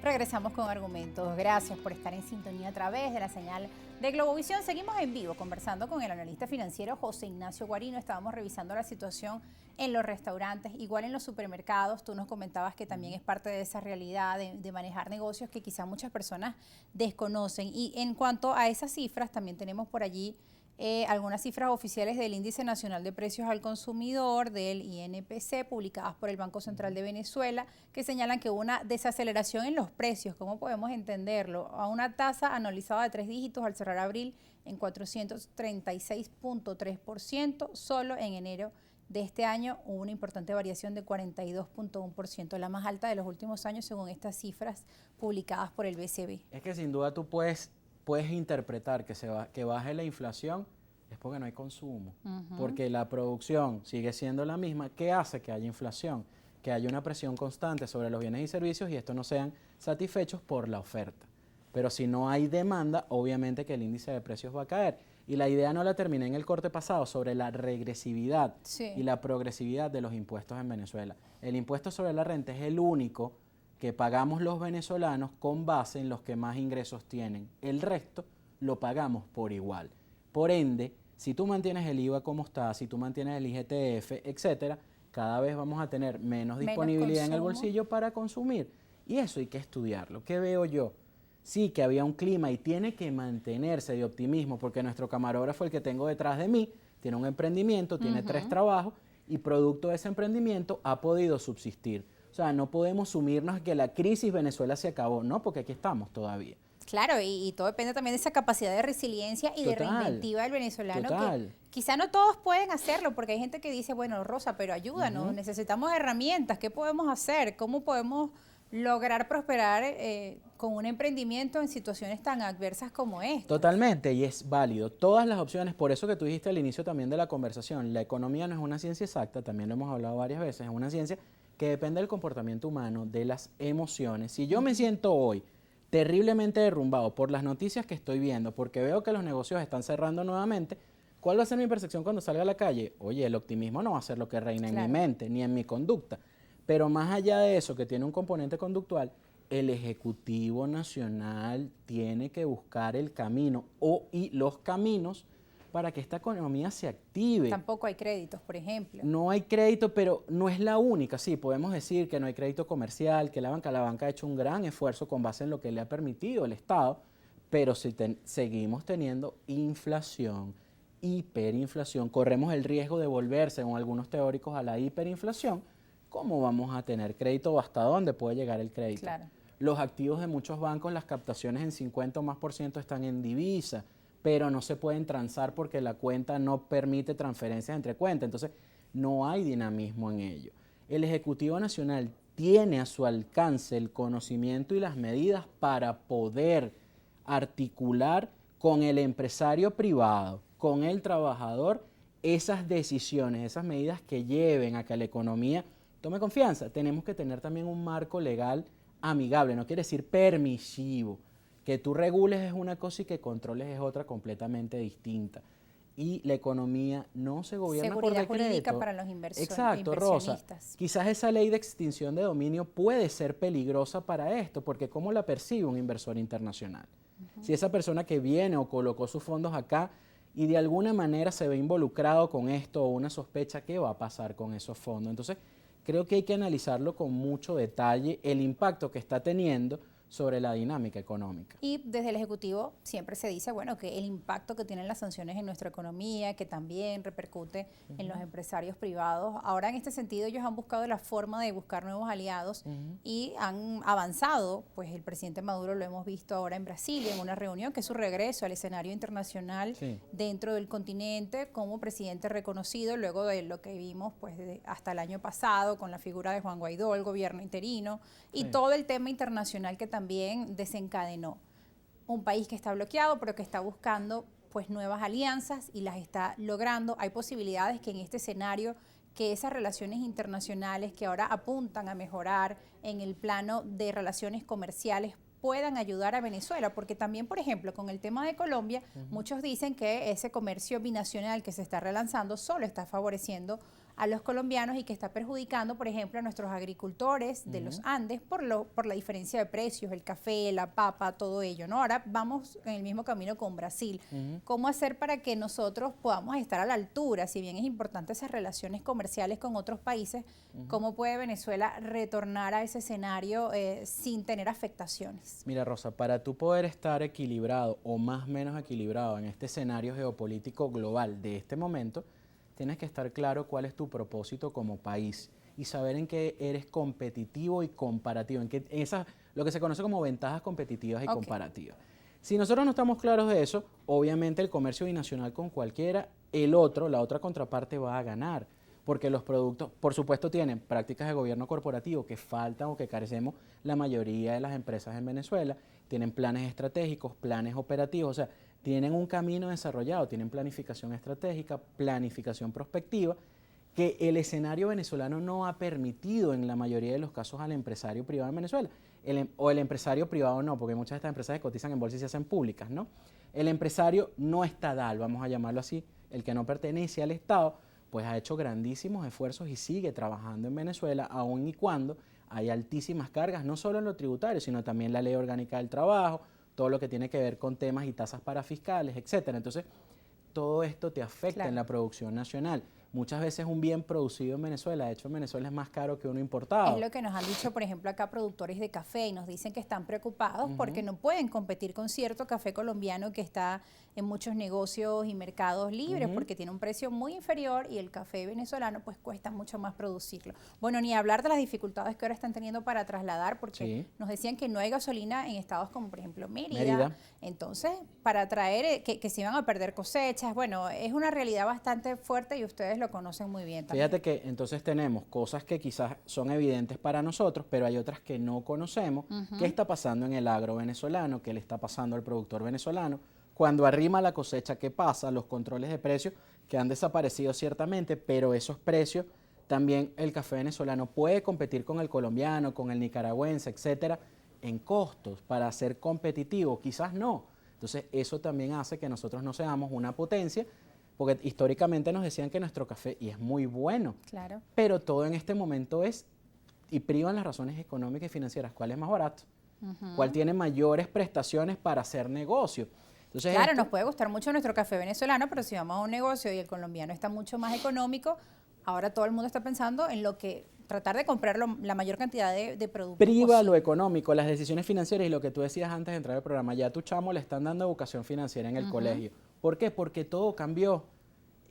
Regresamos con argumentos. Gracias por estar en sintonía a través de la señal de Globovisión. Seguimos en vivo conversando con el analista financiero José Ignacio Guarino. Estábamos revisando la situación en los restaurantes, igual en los supermercados. Tú nos comentabas que también es parte de esa realidad de manejar negocios que quizás muchas personas desconocen. Y en cuanto a esas cifras, también tenemos por allí algunas cifras oficiales del Índice Nacional de Precios al Consumidor, del INPC, publicadas por el Banco Central de Venezuela, que señalan que hubo una desaceleración en los precios. ¿Cómo podemos entenderlo? A una tasa anualizada de 3 dígitos al cerrar abril en 436.3%, solo en enero de este año hubo una importante variación de 42.1%, la más alta de los últimos años según estas cifras publicadas por el BCB. Es que sin duda tú puedes interpretar que baje la inflación es porque no hay consumo, porque la producción sigue siendo la misma, que hace que haya inflación, que haya una presión constante sobre los bienes y servicios y estos no sean satisfechos por la oferta. Pero si no hay demanda, obviamente que el índice de precios va a caer. Y la idea no la terminé en el corte pasado sobre la regresividad y la progresividad de los impuestos en Venezuela. El impuesto sobre la renta es el único que pagamos los venezolanos con base en los que más ingresos tienen. El resto lo pagamos por igual. Por ende, si tú mantienes el IVA como está, si tú mantienes el IGTF, etcétera, cada vez vamos a tener menos disponibilidad en el bolsillo para consumir. Y eso hay que estudiarlo. ¿Qué veo yo? Sí, que había un clima y tiene que mantenerse de optimismo, porque nuestro camarógrafo, el que tengo detrás de mí, tiene un emprendimiento, tiene 3 trabajos y producto de ese emprendimiento ha podido subsistir. O sea, no podemos sumirnos que la crisis Venezuela se acabó, no, porque aquí estamos todavía. Claro, y todo depende también de esa capacidad de resiliencia y de reinventiva del venezolano. Que quizá no todos pueden hacerlo, porque hay gente que dice, bueno, Rosa, pero ayúdanos, necesitamos herramientas, ¿qué podemos hacer? ¿Cómo podemos lograr prosperar con un emprendimiento en situaciones tan adversas como esta? Totalmente, y es válido. Todas las opciones, por eso que tú dijiste al inicio también de la conversación, la economía no es una ciencia exacta, también lo hemos hablado varias veces, es una ciencia que depende del comportamiento humano, de las emociones. Si yo me siento hoy terriblemente derrumbado por las noticias que estoy viendo, porque veo que los negocios están cerrando nuevamente, ¿cuál va a ser mi percepción cuando salga a la calle? Oye, el optimismo no va a ser lo que reina en mi mente, ni en mi conducta. Pero más allá de eso, que tiene un componente conductual, el Ejecutivo Nacional tiene que buscar el camino y los caminos para que esta economía se active. Tampoco hay créditos, por ejemplo. No hay crédito, pero no es la única. Sí, podemos decir que no hay crédito comercial, que la banca ha hecho un gran esfuerzo con base en lo que le ha permitido el Estado, pero si seguimos teniendo inflación, hiperinflación, corremos el riesgo de volver, según algunos teóricos, a la hiperinflación. ¿Cómo vamos a tener crédito o hasta dónde puede llegar el crédito? Claro. Los activos de muchos bancos, las captaciones en 50 o más % están en divisa, pero no se pueden transar porque la cuenta no permite transferencias entre cuentas. Entonces, no hay dinamismo en ello. El Ejecutivo Nacional tiene a su alcance el conocimiento y las medidas para poder articular con el empresario privado, con el trabajador, esas decisiones, esas medidas que lleven a que la economía tome confianza. Tenemos que tener también un marco legal amigable, no quiere decir permisivo. Que tú regules es una cosa y que controles es otra completamente distinta. Y la economía no se gobierna por decreto. Seguridad jurídica para los inversionistas. Exacto, Rosa. Quizás esa ley de extinción de dominio puede ser peligrosa para esto, porque ¿cómo la percibe un inversor internacional? Si esa persona que viene o colocó sus fondos acá y de alguna manera se ve involucrado con esto o una sospecha, ¿qué va a pasar con esos fondos? Entonces, creo que hay que analizarlo con mucho detalle, el impacto que está teniendo sobre la dinámica económica. Y desde el Ejecutivo siempre se dice, bueno, que el impacto que tienen las sanciones en nuestra economía, que también repercute en los empresarios privados. Ahora, en este sentido, ellos han buscado la forma de buscar nuevos aliados y han avanzado. Pues el presidente Maduro lo hemos visto ahora en Brasil, en una reunión que es su regreso al escenario internacional dentro del continente como presidente reconocido, luego de lo que vimos pues hasta el año pasado con la figura de Juan Guaidó, el gobierno interino, y todo el tema internacional que también desencadenó. Un país que está bloqueado, pero que está buscando pues nuevas alianzas y las está logrando. Hay posibilidades que en este escenario, que esas relaciones internacionales que ahora apuntan a mejorar en el plano de relaciones comerciales puedan ayudar a Venezuela, porque también, por ejemplo, con el tema de Colombia, muchos dicen que ese comercio binacional que se está relanzando solo está favoreciendo a los colombianos y que está perjudicando, por ejemplo, a nuestros agricultores de los Andes por la diferencia de precios, el café, la papa, todo ello, ¿no? Ahora vamos en el mismo camino con Brasil. ¿Cómo hacer para que nosotros podamos estar a la altura? Si bien es importante esas relaciones comerciales con otros países, ¿cómo puede Venezuela retornar a ese escenario sin tener afectaciones? Mira, Rosa, para tú poder estar equilibrado o más o menos equilibrado en este escenario geopolítico global de este momento, tienes que estar claro cuál es tu propósito como país y saber en qué eres competitivo y comparativo, lo que se conoce como ventajas competitivas y comparativas. Si nosotros no estamos claros de eso, obviamente el comercio binacional con cualquiera, la otra contraparte va a ganar, porque los productos, por supuesto, tienen prácticas de gobierno corporativo que faltan o que carecemos la mayoría de las empresas en Venezuela, tienen planes estratégicos, planes operativos, o sea, tienen un camino desarrollado, tienen planificación estratégica, planificación prospectiva, que el escenario venezolano no ha permitido en la mayoría de los casos al empresario privado en Venezuela. El empresario privado no, porque muchas de estas empresas se cotizan en bolsa y se hacen públicas, ¿no? El empresario no estadal, vamos a llamarlo así, el que no pertenece al Estado, pues ha hecho grandísimos esfuerzos y sigue trabajando en Venezuela, aun y cuando hay altísimas cargas, no solo en lo tributario, sino también la Ley Orgánica del Trabajo, todo lo que tiene que ver con temas y tasas parafiscales, etcétera. Entonces, todo esto te afecta en la producción nacional. Muchas veces un bien producido en Venezuela, de hecho en Venezuela es más caro que uno importado. Es lo que nos han dicho, por ejemplo, acá productores de café y nos dicen que están preocupados porque no pueden competir con cierto café colombiano que está en muchos negocios y mercados libres porque tiene un precio muy inferior y el café venezolano pues cuesta mucho más producirlo. Bueno, ni hablar de las dificultades que ahora están teniendo para trasladar porque nos decían que no hay gasolina en estados como por ejemplo Mérida. Entonces, para traer que se iban a perder cosechas, bueno, es una realidad bastante fuerte y ustedes lo conocen muy bien también. Fíjate que entonces tenemos cosas que quizás son evidentes para nosotros, pero hay otras que no conocemos. ¿Qué está pasando en el agro venezolano? ¿Qué le está pasando al productor venezolano? Cuando arrima la cosecha, ¿qué pasa? Los controles de precios que han desaparecido ciertamente, pero esos precios, también el café venezolano puede competir con el colombiano, con el nicaragüense, etcétera, en costos para ser competitivo. Quizás no. Entonces, eso también hace que nosotros no seamos una potencia, porque históricamente nos decían que nuestro café, y es muy bueno, pero todo en este momento y privan las razones económicas y financieras. ¿Cuál es más barato? ¿Cuál tiene mayores prestaciones para hacer negocio? Entonces, claro, nos puede gustar mucho nuestro café venezolano, pero si vamos a un negocio y el colombiano está mucho más económico, ahora todo el mundo está pensando en lo que tratar de comprar la mayor cantidad de productos priva posible. Lo económico, las decisiones financieras y lo que tú decías antes de entrar al programa. Ya a tu chamo le están dando educación financiera en el colegio. ¿Por qué? Porque todo cambió.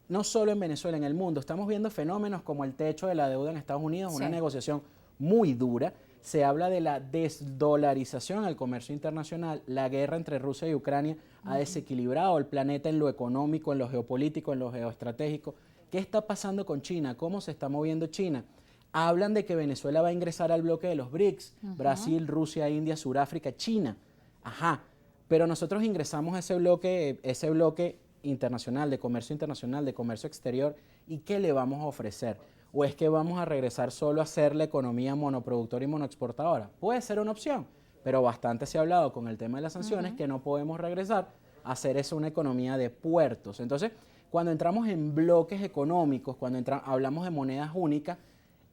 No solo en Venezuela, en el mundo. Estamos viendo fenómenos como el techo de la deuda en Estados Unidos, una negociación muy dura. Se habla de la desdolarización al comercio internacional. La guerra entre Rusia y Ucrania ha desequilibrado el planeta en lo económico, en lo geopolítico, en lo geoestratégico. ¿Qué está pasando con China? ¿Cómo se está moviendo China? Hablan de que Venezuela va a ingresar al bloque de los BRICS, Brasil, Rusia, India, Sudáfrica, China. Ajá, pero nosotros ingresamos a ese bloque internacional, de comercio exterior, ¿y qué le vamos a ofrecer? ¿O es que vamos a regresar solo a ser la economía monoproductora y monoexportadora? Puede ser una opción, pero bastante se ha hablado con el tema de las sanciones que no podemos regresar a hacer eso una economía de puertos. Entonces, cuando entramos en bloques económicos, cuando hablamos de monedas únicas,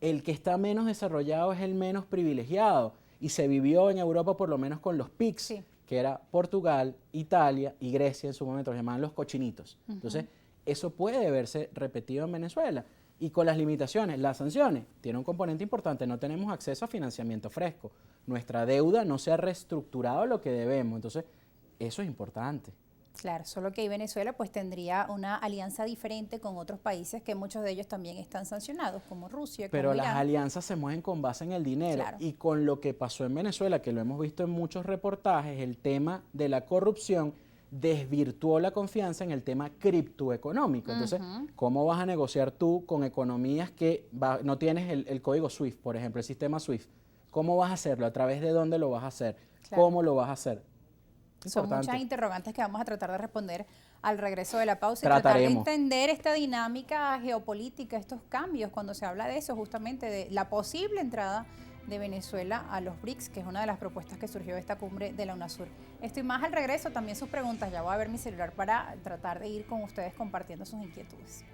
el que está menos desarrollado es el menos privilegiado y se vivió en Europa por lo menos con los PICs, que era Portugal, Italia y Grecia en su momento, los llamaban los cochinitos. Entonces, eso puede verse repetido en Venezuela y con las limitaciones, las sanciones, tiene un componente importante, no tenemos acceso a financiamiento fresco, nuestra deuda no se ha reestructurado lo que debemos, entonces eso es importante. Claro, solo que ahí Venezuela pues tendría una alianza diferente con otros países que muchos de ellos también están sancionados, como Rusia, pero como las Irán. alianzas se mueven con base en el dinero y con lo que pasó en Venezuela, que lo hemos visto en muchos reportajes, el tema de la corrupción desvirtuó la confianza en el tema criptoeconómico. Entonces, ¿cómo vas a negociar tú con economías que no tienes el código SWIFT, por ejemplo, el sistema SWIFT? ¿Cómo vas a hacerlo? ¿A través de dónde lo vas a hacer? ¿Cómo lo vas a hacer? Son muchas interrogantes que vamos a tratar de responder al regreso de la pausa y tratar de entender esta dinámica geopolítica, estos cambios, cuando se habla de eso, justamente de la posible entrada de Venezuela a los BRICS, que es una de las propuestas que surgió de esta cumbre de la UNASUR. Esto y más al regreso, también sus preguntas. Ya voy a ver mi celular para tratar de ir con ustedes compartiendo sus inquietudes.